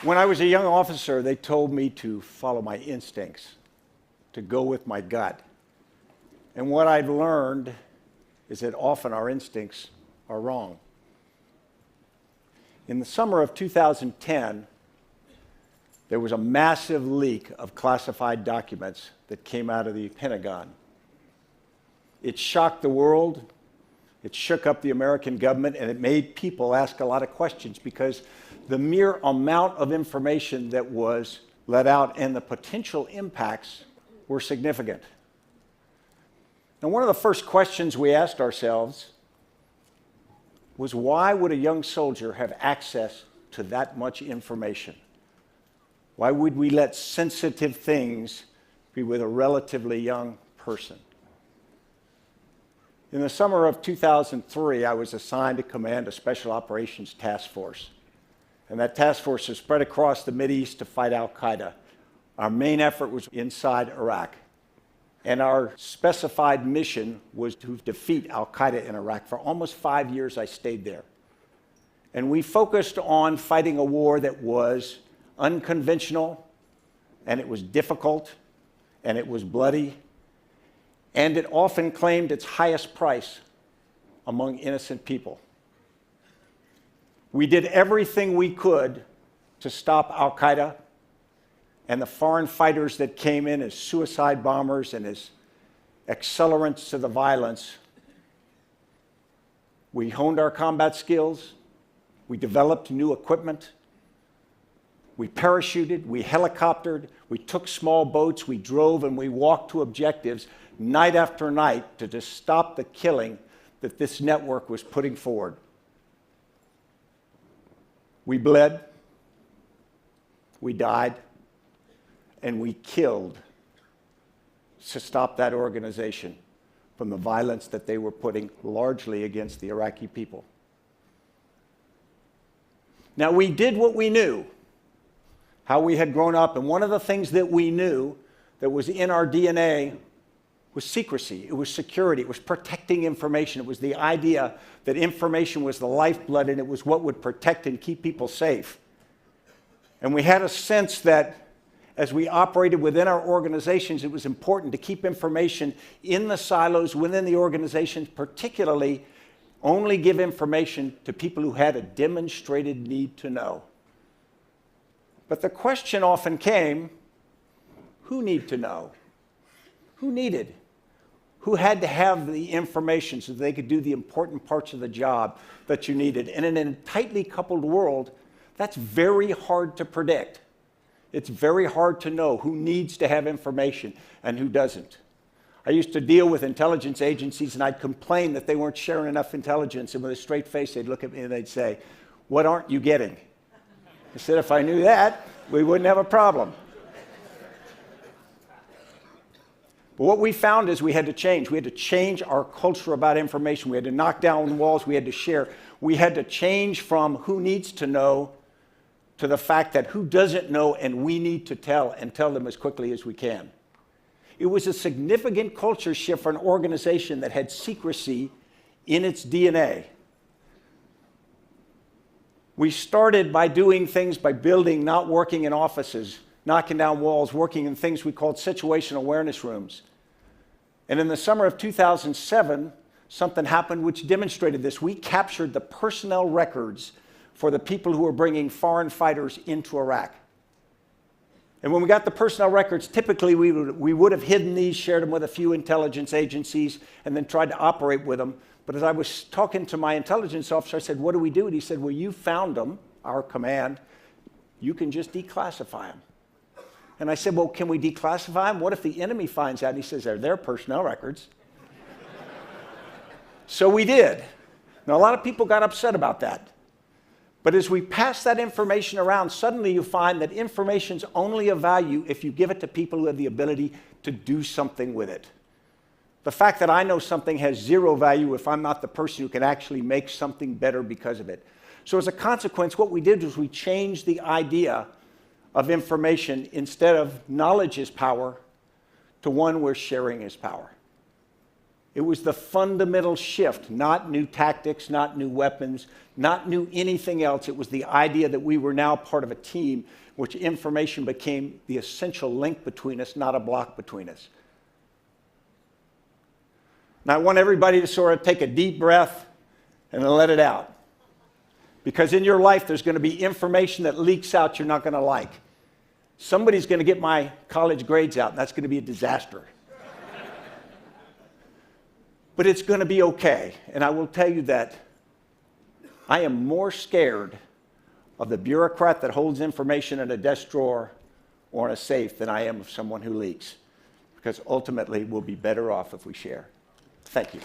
When I was a young officer, they told me to follow my instincts, to go with my gut. And what I've learned is that often our instincts are wrong. In the summer of 2010, there was a massive leak of classified documents that came out of the Pentagon. It shocked the world, it shook up the American government, and it made people ask a lot of questions because the mere amount of information that was let out and the potential impacts were significant. Now, one of the first questions we asked ourselves was, why would a young soldier have access to that much information? Why would we let sensitive things be with a relatively young person? In the summer of 2003, I was assigned to command a Special Operations Task Force. And that task force was spread across the Mideast to fight al-Qaeda. Our main effort was inside Iraq. And our specified mission was to defeat al-Qaeda in Iraq. For almost 5 years, I stayed there. And we focused on fighting a war that was unconventional, and it was difficult, and it was bloody, and it often claimed its highest price among innocent people. We did everything we could to stop al-Qaeda and the foreign fighters that came in as suicide bombers and as accelerants to the violence. We honed our combat skills. We developed new equipment. We parachuted, we helicoptered, we took small boats, we drove, and we walked to objectives night after night to just stop the killing that this network was putting forward. We bled, we died, and we killed to stop that organization from the violence that they were putting largely against the Iraqi people. Now, we did what we knew, how we had grown up, and one of the things that we knew that was in our DNA was secrecy, it was security, it was protecting information. It was the idea that information was the lifeblood and it was what would protect and keep people safe. And we had a sense that as we operated within our organizations, it was important to keep information in the silos within the organizations, particularly only give information to people who had a demonstrated need to know. But the question often came, who need to know? Who needed? Who had to have the information so they could do the important parts of the job that you needed? And in a tightly coupled world, that's very hard to predict. It's very hard to know who needs to have information and who doesn't. I used to deal with intelligence agencies, and I'd complain that they weren't sharing enough intelligence, and with a straight face, they'd look at me and they'd say, "What aren't you getting?" I said, if I knew that, we wouldn't have a problem. But what we found is we had to change. We had to change our culture about information. We had to knock down walls. We had to share. We had to change from who needs to know to the fact that who doesn't know and we need to tell, and tell them as quickly as we can. It was a significant culture shift for an organization that had secrecy in its DNA. We started by doing things by building, not working in offices, knocking down walls, working in things we called situational awareness rooms. And in the summer of 2007, something happened which demonstrated this. We captured the personnel records for the people who were bringing foreign fighters into Iraq. And when we got the personnel records, typically we would have hidden these, shared them with a few intelligence agencies, and then tried to operate with them. But as I was talking to my intelligence officer, I said, "What do we do?" And he said, "Well, you found them, our command. You can just declassify them." And I said, "Well, can we declassify them? What if the enemy finds out?" And he says, "They're their personnel records." So we did. Now, a lot of people got upset about that. But as we pass that information around, suddenly you find that information's only of value if you give it to people who have the ability to do something with it. The fact that I know something has zero value if I'm not the person who can actually make something better because of it. So as a consequence, what we did was we changed the idea of information. Instead of knowledge is power, to one where sharing is power. It was the fundamental shift, not new tactics, not new weapons, not new anything else. It was the idea that we were now part of a team, which information became the essential link between us, not a block between us. And I want everybody to sort of take a deep breath and then let it out. Because in your life, there's going to be information that leaks out you're not going to like. Somebody's going to get my college grades out, and that's going to be a disaster. But it's going to be okay. And I will tell you that I am more scared of the bureaucrat that holds information in a desk drawer or in a safe than I am of someone who leaks. Because ultimately, we'll be better off if we share. Thank you.